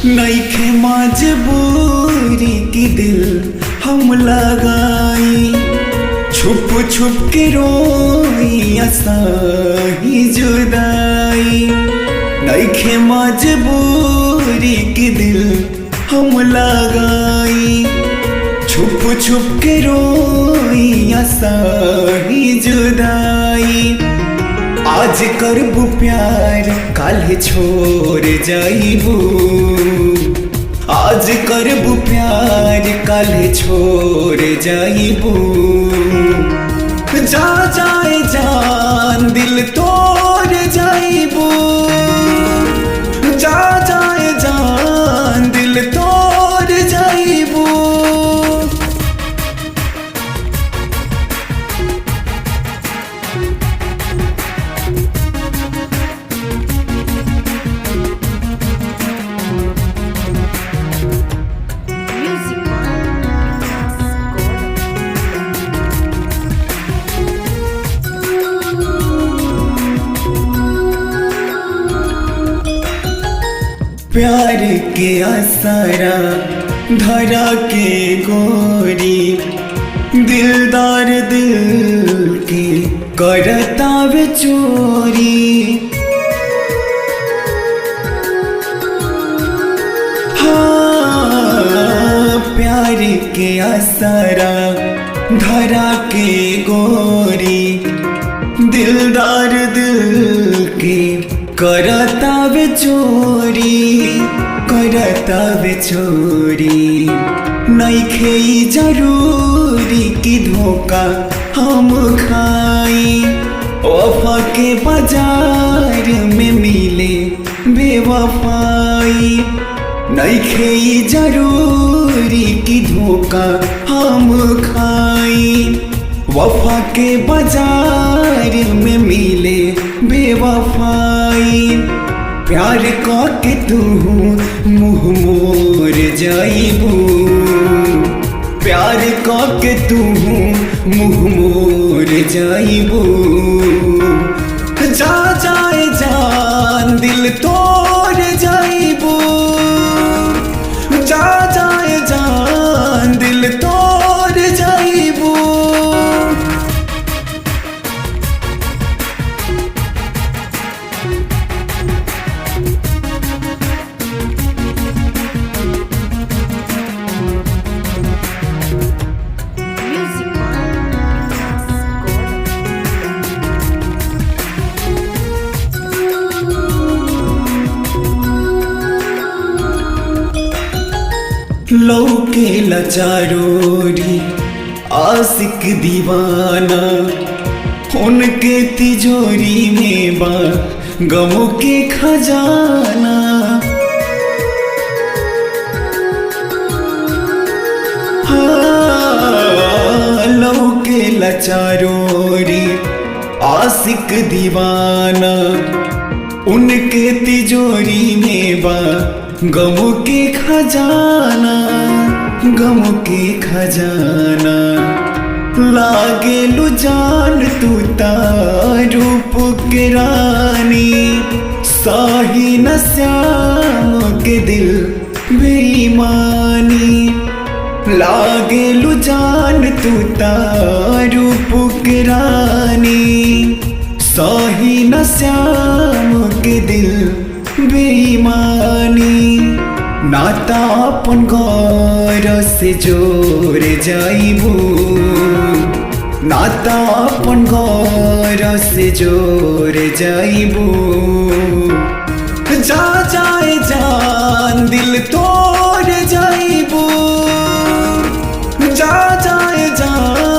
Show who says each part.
Speaker 1: नइखे मजबूरी की दिल हम लगाई, छुप छुप के रोई असाही जुदाई। नइखे मजबूरी की दिल हम लगाई, छुप छुप के रोई असाही जुदाई। आज करबू प्यार काल छोड़ जाइबू, आज करबू प्यार काल छोड़ जाइबू। जा जाए जान दिल तोड़ जाइबू, जा जाए जान दिल तोड़ जाइबू। प्यार के आसरा धरा के गोरी, दिलदार दिल के करता वे चोरी। हाँ, प्यार के आसरा धरा के गोरी, दिलदार दिल के करता वे चोरी, करता वे चोरी। नइखे जरूरी की धोखा हम खाई, वफा के बाजार में मिले बेवफाई। नइखे जरूरी की धोखा हम खाई, वफा के बाजार में मिले बेवफाई। प्यार के तू मुँह मोर जाइबू, प्यार के तू मुँह मोर जाइबू। जा जाए जान दिल तोड़ जाइबू, जा जाए जान दिल तोड़ जाइबू। लौके लाचारोरी आशिक दीवाना, उनके तिजोरी में बा गमों के खजाना। हाँ, लौके लाचारोरी आशिक दीवाना, उनके तिजोरी में बा गमों के खजाना, गमों के खजाना। लागे लू जान तू रूप के रानी, साही न श्याम के दिल बेईमानी। लागे लू जान तू रूप के रानी, साही न श्याम के दिल बेईमानी। नाता अपन घर से जोड़ जाइबू, नाता अपन घर से जोड़ जाइबू। जा जाए जान दिल तोड़ जाइबू, जा जाए जान